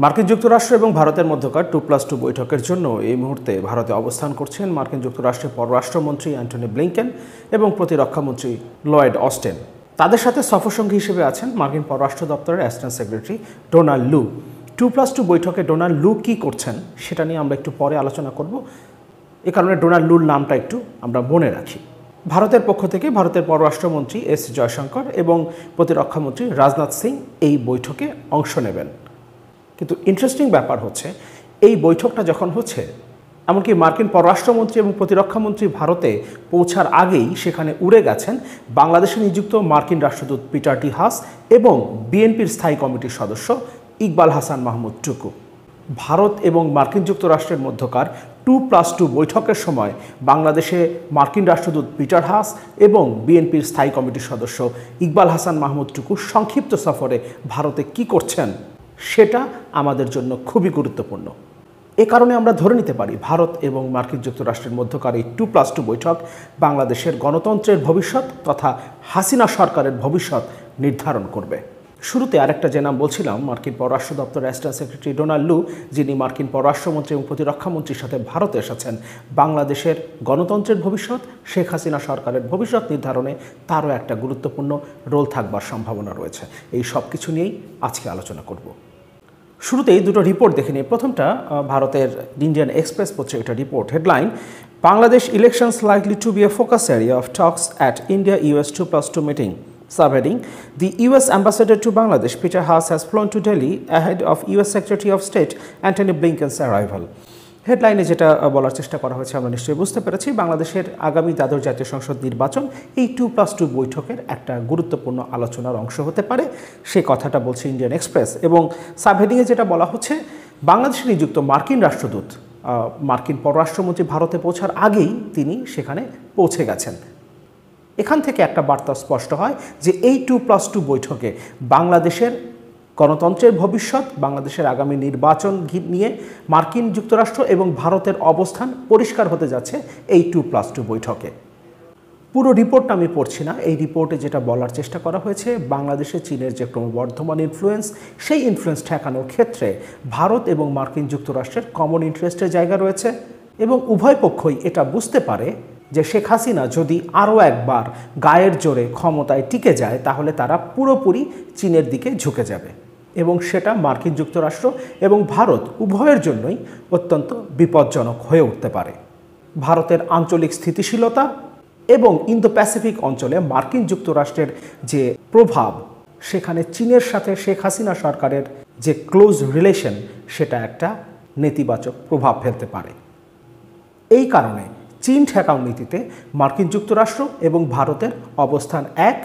মার্কিন যুক্তরাষ্ট্র এবং ভারতের মধ্যকার 2+2 বৈঠকের জন্য এই মুহূর্তে ভারতে অবস্থান করছেন মার্কিন যুক্তরাষ্ট্রের পররাষ্ট্রমন্ত্রী অ্যান্টনি ব্লিংকেন এবং প্রতিরক্ষামন্ত্রী লয়েড অস্টিন। তাদের সাথে সফরসঙ্গী হিসেবে আছেন মার্কিন পররাষ্ট্র দপ্তরের অ্যাসিস্ট্যান্ট সেক্রেটারি ডোনাল্ড লু। 2+2 বৈঠকে ডোনাল্ড লু কী করছেন সেটা নিয়ে আমরা একটু পরে আলোচনা করব। এ কারণে ডোনাল্ড লুর নামটা একটু আমরা মনে রাখি। ভারতের পক্ষ থেকে ভারতের পররাষ্ট্রমন্ত্রী এস জয়শঙ্কর এবং প্রতিরক্ষামন্ত্রী রাজনাথ সিং এই বৈঠকে অংশ নেবেন। কিন্তু ইন্টারেস্টিং ব্যাপার হচ্ছে এই বৈঠকটা যখন হচ্ছে, এমনকি মার্কিন পররাষ্ট্রমন্ত্রী এবং প্রতিরক্ষামন্ত্রী ভারতে পৌঁছার আগেই সেখানে উড়ে গেছেন বাংলাদেশে নিযুক্ত মার্কিন রাষ্ট্রদূত পিটার টি হাস এবং বিএনপির স্থায়ী কমিটির সদস্য ইকবাল হাসান মাহমুদ টুকু। ভারত এবং মার্কিন যুক্তরাষ্ট্রের মধ্যকার 2+2 বৈঠকের সময় বাংলাদেশে মার্কিন রাষ্ট্রদূত পিটার হাস এবং বিএনপির স্থায়ী কমিটির সদস্য ইকবাল হাসান মাহমুদ টুকু সংক্ষিপ্ত সফরে ভারতে কি করছেন সেটা আমাদের জন্য খুবই গুরুত্বপূর্ণ। এ কারণে আমরা ধরে নিতে পারি ভারত এবং মার্কিন যুক্তরাষ্ট্রের মধ্যকার এই 2+2 বৈঠক বাংলাদেশের গণতন্ত্রের ভবিষ্যৎ তথা হাসিনা সরকারের ভবিষ্যৎ নির্ধারণ করবে। শুরুতে আরেকটা যে নাম বলছিলাম, মার্কিন পররাষ্ট্র দপ্তরের অ্যাসিস্ট্যান্ট সেক্রেটারি ডোনাল্ড লু, যিনি মার্কিন পররাষ্ট্রমন্ত্রী এবং প্রতিরক্ষামন্ত্রীর সাথে ভারতে এসেছেন বাংলাদেশের গণতন্ত্রের ভবিষ্যৎ, শেখ হাসিনা সরকারের ভবিষ্যৎ নির্ধারণে তারও একটা গুরুত্বপূর্ণ রোল থাকবার সম্ভাবনা রয়েছে। এই সব কিছু নিয়েই আজকে আলোচনা করব। শুরুতেই দুটো রিপোর্ট দেখে নিই। প্রথমটা ভারতের ইন্ডিয়ান এক্সপ্রেস পত্রিকার রিপোর্ট। Headline: Bangladesh elections likely to be a focus area of talks at India US 2+2 মিটিং. Subheading: The US ambassador to Bangladesh, Peter Haas, has flown to Delhi ahead of US Secretary of State Antony Blinken's arrival. হেডলাইনে যেটা বলার চেষ্টা করা হয়েছে আমরা নিশ্চয়ই বুঝতে পেরেছি। বাংলাদেশের আগামী দ্বাদশ জাতীয় সংসদ নির্বাচন এই 2+2 বৈঠকের একটা গুরুত্বপূর্ণ আলোচনার অংশ হতে পারে, সেই কথাটা বলছে ইন্ডিয়ান এক্সপ্রেস। এবং সাবহেডিংয়ে যেটা বলা হচ্ছে, বাংলাদেশে নিযুক্ত মার্কিন রাষ্ট্রদূত মার্কিন পররাষ্ট্রমন্ত্রী ভারতে পৌঁছার আগেই তিনি সেখানে পৌঁছে গেছেন। এখান থেকে একটা বার্তা স্পষ্ট হয় যে এই 2+2 বৈঠকে বাংলাদেশের গণতন্ত্রের ভবিষ্যৎ, বাংলাদেশের আগামী নির্বাচন নিয়ে মার্কিন যুক্তরাষ্ট্র এবং ভারতের অবস্থান পরিষ্কার হতে যাচ্ছে এই 2+2 বৈঠকে। পুরো রিপোর্টটা আমি পড়ছি না। এই রিপোর্টে যেটা বলার চেষ্টা করা হয়েছে, বাংলাদেশে চীনের যে ক্রমবর্ধমান ইনফ্লুয়েন্স, সেই ইনফ্লুয়েন্স ঠেকানোর ক্ষেত্রে ভারত এবং মার্কিন যুক্তরাষ্ট্রের কমন ইন্টারেস্টের জায়গা রয়েছে এবং উভয় পক্ষই এটা বুঝতে পারে যে শেখ হাসিনা যদি আরও একবার গায়ের জোরে ক্ষমতায় টিকে যায় তাহলে তারা পুরোপুরি চীনের দিকে ঝুঁকে যাবে এবং সেটা মার্কিন যুক্তরাষ্ট্র এবং ভারত উভয়ের জন্যই অত্যন্ত বিপজ্জনক হয়ে উঠতে পারে। ভারতের আঞ্চলিক স্থিতিশীলতা এবং ইন্দো প্যাসিফিক অঞ্চলে মার্কিন যুক্তরাষ্ট্রের যে প্রভাব, সেখানে চীনের সাথে শেখ হাসিনা সরকারের যে ক্লোজ রিলেশন, সেটা একটা নেতিবাচক প্রভাব ফেলতে পারে। এই কারণে চীন ঠেকাও নীতিতে মার্কিন যুক্তরাষ্ট্র এবং ভারতের অবস্থান এক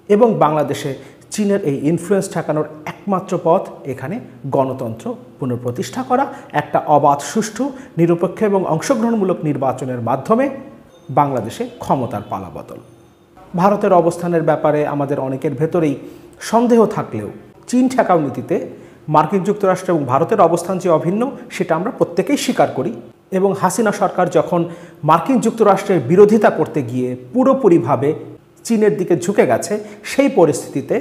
এবং বাংলাদেশে চীনের এই ইনফ্লুয়েন্স ঠেকানোর একমাত্র পথ এখানে গণতন্ত্র পুনঃপ্রতিষ্ঠা করা, একটা অবাধ, সুষ্ঠু, নিরপেক্ষ এবং অংশগ্রহণমূলক নির্বাচনের মাধ্যমে বাংলাদেশে ক্ষমতার পালাবদল। ভারতের অবস্থানের ব্যাপারে আমাদের অনেকের ভেতরেই সন্দেহ থাকলেও চীন ঠেকাও নীতিতে মার্কিন যুক্তরাষ্ট্র এবং ভারতের অবস্থান যে অভিন্ন সেটা আমরা প্রত্যেকেই স্বীকার করি এবং হাসিনা সরকার যখন মার্কিন যুক্তরাষ্ট্রের বিরোধিতা করতে গিয়ে পুরোপুরিভাবে চীনের দিকে ঝুঁকে গেছে, সেই পরিস্থিতিতে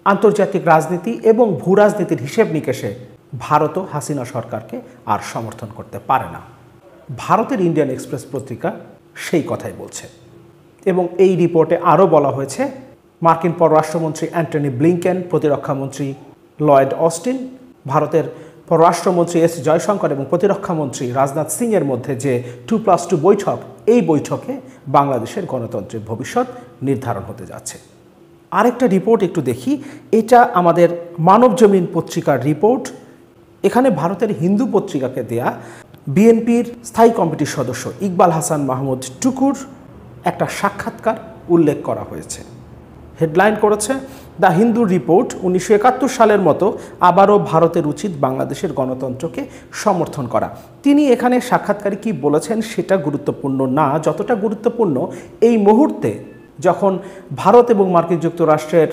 আন্তর্জাতিক রাজনীতি এবং ভূ রাজনীতির হিসেব নিকেশে ভারতও হাসিনা সরকারকে আর সমর্থন করতে পারে না। ভারতের ইন্ডিয়ান এক্সপ্রেস পত্রিকা সেই কথাই বলছে এবং এই রিপোর্টে আরও বলা হয়েছে মার্কিন পররাষ্ট্রমন্ত্রী অ্যান্টনি ব্লিংকেন, প্রতিরক্ষামন্ত্রী লয়েড অস্টিন, ভারতের পররাষ্ট্রমন্ত্রী এস জয়শঙ্কর এবং প্রতিরক্ষামন্ত্রী রাজনাথ সিংয়ের মধ্যে যে 2+2 বৈঠক, এই বৈঠকে বাংলাদেশের গণতন্ত্রের ভবিষ্যৎ নির্ধারণ হতে যাচ্ছে। আরেকটা রিপোর্ট একটু দেখি, এটা আমাদের মানবজমিন পত্রিকার রিপোর্ট। এখানে ভারতের হিন্দু পত্রিকাকে দেয়া বিএনপির স্থায়ী কমিটির সদস্য ইকবাল হাসান মাহমুদ টুকুর একটা সাক্ষাৎকার উল্লেখ করা হয়েছে। হেডলাইন করেছে, দ্য হিন্দু রিপোর্ট: 1971 সালের মতো আবারও ভারতের উচিত বাংলাদেশের গণতন্ত্রকে সমর্থন করা। তিনি এখানে সাক্ষাৎকারে কি বলেছেন সেটা গুরুত্বপূর্ণ না, যতটা গুরুত্বপূর্ণ এই মুহূর্তে যখন ভারত এবং মার্কিন যুক্তরাষ্ট্রের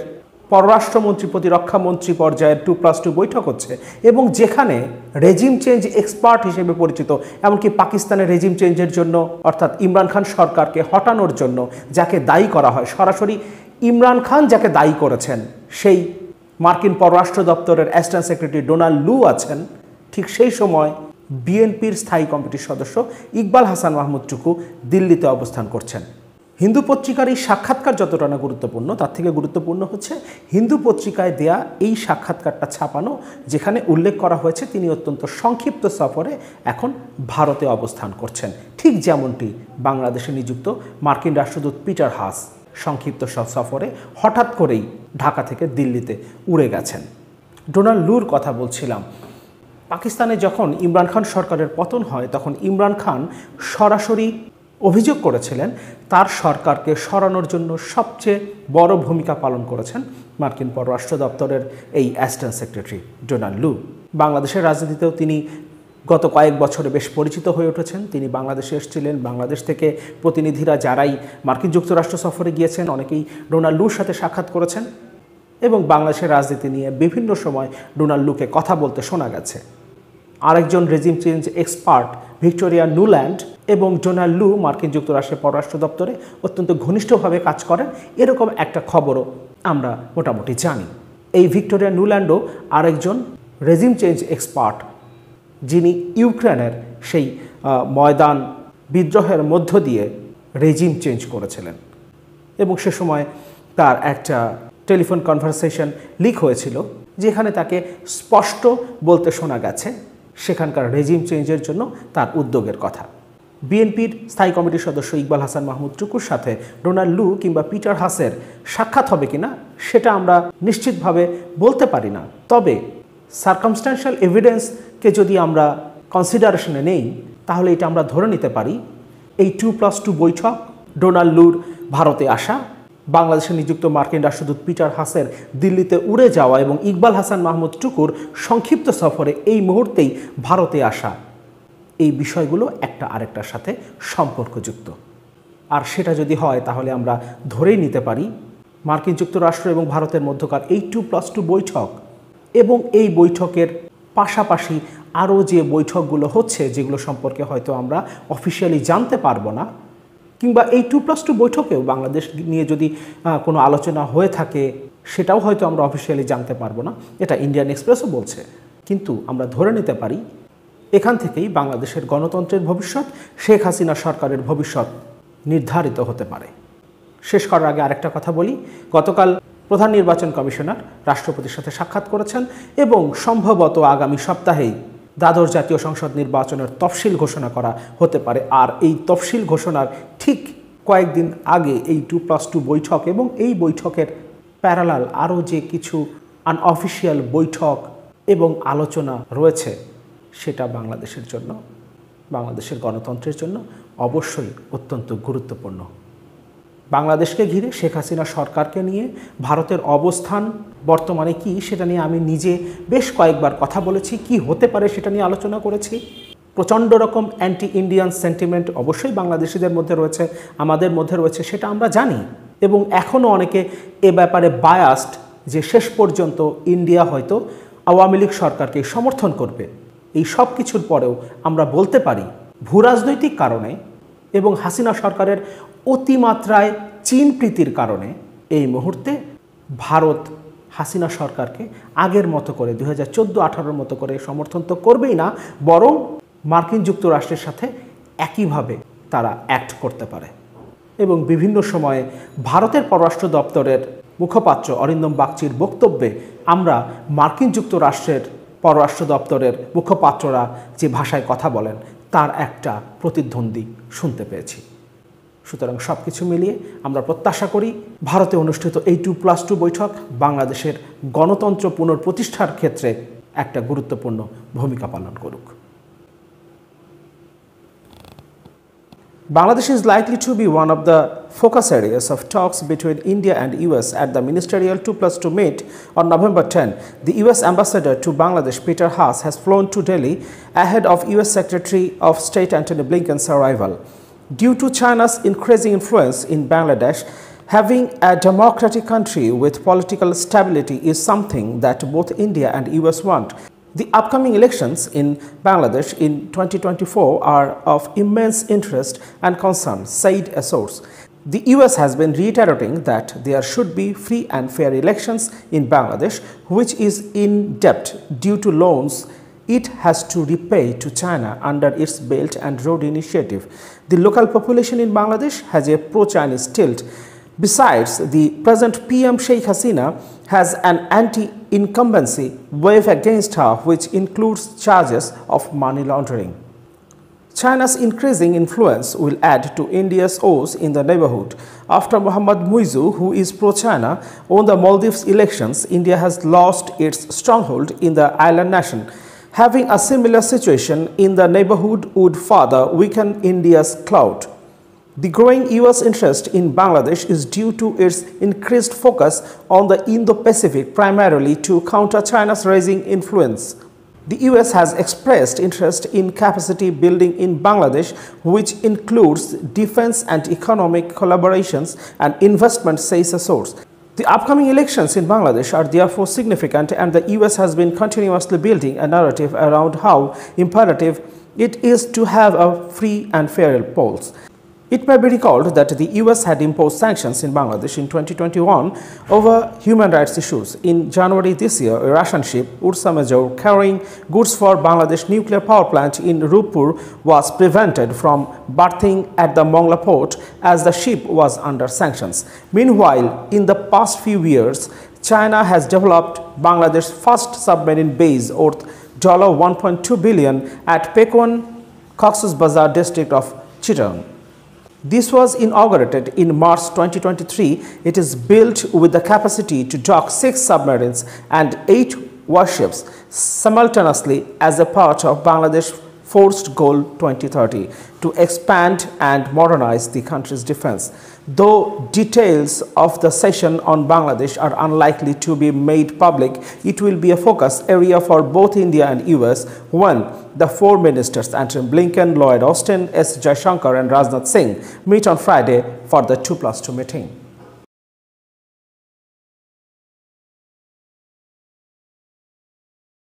পররাষ্ট্রমন্ত্রী, প্রতিরক্ষামন্ত্রী পর্যায়ের 2+2 বৈঠক হচ্ছে এবং যেখানে রেজিম চেঞ্জ এক্সপার্ট হিসেবে পরিচিত, এমনকি পাকিস্তানের রেজিম চেঞ্জের জন্য অর্থাৎ ইমরান খান সরকারকে হটানোর জন্য যাকে দায়ী করা হয়, সরাসরি ইমরান খান যাকে দায়ী করেছেন, সেই মার্কিন পররাষ্ট্র দপ্তরের অ্যাসিস্ট্যান্ট সেক্রেটারি ডোনাল্ড লু আছেন, ঠিক সেই সময় বিএনপির স্থায়ী কমিটির সদস্য ইকবাল হাসান মাহমুদ টুকু দিল্লিতে অবস্থান করছেন। হিন্দু পত্রিকার এই সাক্ষাৎকার যতটা না গুরুত্বপূর্ণ, তার থেকে গুরুত্বপূর্ণ হচ্ছে হিন্দু পত্রিকায় দেয়া এই সাক্ষাৎকারটা ছাপানো, যেখানে উল্লেখ করা হয়েছে তিনি অত্যন্ত সংক্ষিপ্ত সফরে এখন ভারতে অবস্থান করছেন, ঠিক যেমনটি বাংলাদেশে নিযুক্ত মার্কিন রাষ্ট্রদূত পিটার হাস সংক্ষিপ্ত সফরে হঠাৎ করেই ঢাকা থেকে দিল্লিতে উড়ে গেছেন। ডোনাল্ড লুর কথা বলছিলাম। পাকিস্তানে যখন ইমরান খান সরকারের পতন হয়, তখন ইমরান খান সরাসরি অভিযোগ করেছিলেন তার সরকারকে সরানোর জন্য সবচেয়ে বড় ভূমিকা পালন করেছেন মার্কিন পররাষ্ট্র দপ্তরের এই অ্যাসিস্ট্যান্ট সেক্রেটারি ডোনাল্ড লু। বাংলাদেশের রাজনীতিতেও তিনি গত কয়েক বছরে বেশ পরিচিত হয়ে উঠেছেন। তিনি বাংলাদেশে এসেছিলেন, বাংলাদেশ থেকে প্রতিনিধিরা যারাই মার্কিন যুক্তরাষ্ট্র সফরে গিয়েছেন অনেকেই ডোনাল্ড লুর সাথে সাক্ষাৎ করেছেন এবং বাংলাদেশের রাজনীতি নিয়ে বিভিন্ন সময় ডোনাল্ড লুকে কথা বলতে শোনা গেছে। আরেকজন regime change expert Victoria Nuland এবং ডোনাল্ড লু মার্কিন যুক্তরাষ্ট্রের পররাষ্ট্র দপ্তরে অত্যন্ত ঘনিষ্ঠভাবে কাজ করেন, এরকম একটা খবরও আমরা মোটামুটি জানি। এই ভিক্টোরিয়া নুল্যান্ডও আরেকজন রেজিম চেঞ্জ এক্সপার্ট, যিনি ইউক্রেনের সেই ময়দান বিদ্রোহের মধ্য দিয়ে রেজিম চেঞ্জ করেছিলেন এবং সে সময় তার একটা টেলিফোন কনভারসেশন লিক হয়েছিল, যেখানে তাকে স্পষ্ট বলতে শোনা গেছে সেখানকার রেজিম চেঞ্জের জন্য তার উদ্যোগের কথা। বিএনপির স্থায়ী কমিটির সদস্য ইকবাল হাসান মাহমুদ টুকুর সাথে ডোনাল্ড লু কিংবা পিটার হাসের সাক্ষাৎ হবে কিনা সেটা আমরা নিশ্চিতভাবে বলতে পারি না। তবে সার্কামস্ট্যান্সিয়াল এভিডেন্সকে যদি আমরা কনসিডারেশনে নেই, তাহলে এটা আমরা ধরে নিতে পারি এই 2+2 বৈঠক, ডোনাল্ড লুর ভারতে আসা, বাংলাদেশে নিযুক্ত মার্কিন রাষ্ট্রদূত পিটার হাসের দিল্লিতে উড়ে যাওয়া এবং ইকবাল হাসান মাহমুদ টুকুর সংক্ষিপ্ত সফরে এই মুহূর্তেই ভারতে আসা, এই বিষয়গুলো একটা আরেকটার সাথে সম্পর্কযুক্ত। আর সেটা যদি হয় তাহলে আমরা ধরেই নিতে পারি মার্কিন যুক্তরাষ্ট্র এবং ভারতের মধ্যকার এই 2+2 বৈঠক এবং এই বৈঠকের পাশাপাশি আরও যে বৈঠকগুলো হচ্ছে, যেগুলো সম্পর্কে হয়তো আমরা অফিসিয়ালি জানতে পারবো না, কিংবা এই 2+2 বৈঠকেও বাংলাদেশ নিয়ে যদি কোনো আলোচনা হয়ে থাকে সেটাও হয়তো আমরা অফিসিয়ালি জানতে পারবো না, এটা ইন্ডিয়ান এক্সপ্রেসও বলছে। কিন্তু আমরা ধরে নিতে পারি এখান থেকেই বাংলাদেশের গণতন্ত্রের ভবিষ্যৎ, শেখ হাসিনা সরকারের ভবিষ্যৎ নির্ধারিত হতে পারে। শেষ করার আগে আরেকটা কথা বলি, গতকাল প্রধান নির্বাচন কমিশনার রাষ্ট্রপতির সাথে সাক্ষাৎ করেছেন এবং সম্ভবত আগামী সপ্তাহেই দ্বাদশ জাতীয় সংসদ নির্বাচনের তফসিল ঘোষণা করা হতে পারে। আর এই তফসিল ঘোষণার ঠিক কয়েকদিন আগে এই 2+2 বৈঠক এবং এই বৈঠকের প্যারালাল আরও যে কিছু আনঅফিসিয়াল বৈঠক এবং আলোচনা রয়েছে, সেটা বাংলাদেশের জন্য, বাংলাদেশের গণতন্ত্রের জন্য অবশ্যই অত্যন্ত গুরুত্বপূর্ণ। বাংলাদেশকে ঘিরে শেখ হাসিনা সরকারকে নিয়ে ভারতের অবস্থান বর্তমানে কি, সেটা নিয়ে আমি নিজে বেশ কয়েকবার কথা বলেছি, কি হতে পারে সেটা নিয়ে আলোচনা করেছি। প্রচণ্ড রকম অ্যান্টি ইন্ডিয়ান সেন্টিমেন্ট অবশ্যই বাংলাদেশিদের মধ্যে রয়েছে, আমাদের মধ্যে রয়েছে, সেটা আমরা জানি এবং এখনও অনেকে এ ব্যাপারে বায়াসড যে শেষ পর্যন্ত ইন্ডিয়া হয়তো আওয়ামী লীগ সরকারকে সমর্থন করবে। এই সব কিছুর পরেও আমরা বলতে পারি ভূরাজনৈতিক কারণে এবং হাসিনা সরকারের অতিমাত্রায় চীন প্রীতির কারণে এই মুহূর্তে ভারত হাসিনা সরকারকে আগের মতো করে 2014-18 মতো করে সমর্থন তো করবেই না, বরং মার্কিন যুক্তরাষ্ট্রের সাথে একইভাবে তারা অ্যাক্ট করতে পারে। এবং বিভিন্ন সময়ে ভারতের পররাষ্ট্র দপ্তরের মুখপাত্র অরিন্দম বাগচির বক্তব্যে আমরা মার্কিন যুক্তরাষ্ট্রের পররাষ্ট্র দপ্তরের মুখপাত্ররা যে ভাষায় কথা বলেন তার একটা প্রতিধ্বন্দ্বী শুনতে পেয়েছি। সুতরাং সব কিছু মিলিয়ে আমরা প্রত্যাশা করি ভারতে অনুষ্ঠিত এই 2+2 বৈঠক বাংলাদেশের গণতন্ত্র পুনঃপ্রতিষ্ঠার ক্ষেত্রে একটা গুরুত্বপূর্ণ ভূমিকা পালন করুক। Bangladesh is likely to be one of the focus areas of talks between India and US at the ministerial 2+2 meet on November 10. The US ambassador to Bangladesh, Peter Haas, has flown to Delhi ahead of US Secretary of State Antony Blinken's arrival. Due to China's increasing influence in Bangladesh, having a democratic country with political stability is something that both India and US want. The upcoming elections in Bangladesh in 2024 are of immense interest and concern, said a source. The US has been reiterating that there should be free and fair elections in Bangladesh, which is in debt due to loans it has to repay to China under its Belt and Road Initiative. The local population in Bangladesh has a pro-Chinese tilt. Besides, the present PM Sheikh Hasina has an anti-incumbency wave against her, which includes charges of money laundering. China's increasing influence will add to India's woes in the neighborhood. After Mohammad Muizzu, who is pro-China, won the Maldives elections, India has lost its stronghold in the island nation. Having a similar situation in the neighborhood would further weaken India's clout. The growing US interest in Bangladesh is due to its increased focus on the Indo-Pacific, primarily to counter China's rising influence. The US has expressed interest in capacity building in Bangladesh, which includes defense and economic collaborations and investment, says a source. The upcoming elections in Bangladesh are therefore significant, and the US has been continuously building a narrative around how imperative it is to have a free and fair polls. It may be recalled that the US had imposed sanctions in Bangladesh in 2021 over human rights issues. In January this year, a Russian ship, Ursa Major, carrying goods for Bangladesh nuclear power plant in Rupur was prevented from berthing at the Mongla port as the ship was under sanctions. Meanwhile, in the past few years, China has developed Bangladesh's first submarine base worth $1.2 billion at Pekwan, Cox's Bazar district of Chittagong. This was inaugurated in March 2023. It is built with the capacity to dock 6 submarines and 8 warships simultaneously as a part of Bangladesh's forced goal 2030 to expand and modernize the country's defense. Though details of the session on Bangladesh are unlikely to be made public, it will be a focus area for both India and US when the 4 ministers, Antony Blinken, Lloyd Austin, S. Jaishankar and Rajnath Singh, meet on Friday for the 2+2 meeting.